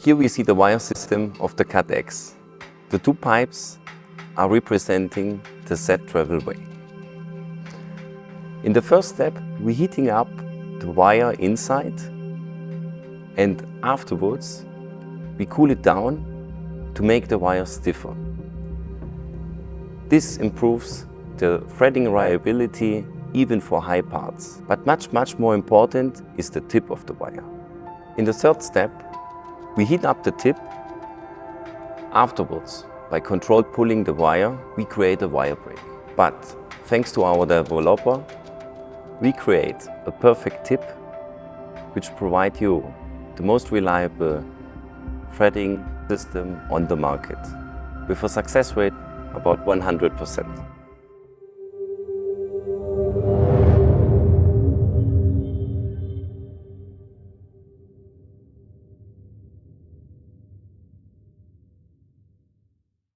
Here we see the wire system of the Cat-X. The two pipes are representing the set travel way. In the first step, we're heating up the wire inside, and afterwards we cool it down to make the wire stiffer. This improves the threading reliability even for high parts. But much more important is the tip of the wire. In the third step, we heat up the tip. Afterwards, by controlled pulling the wire, we create a wire break. But thanks to our developer, we create a perfect tip which provides you the most reliable threading system on the market with a success rate about 100%.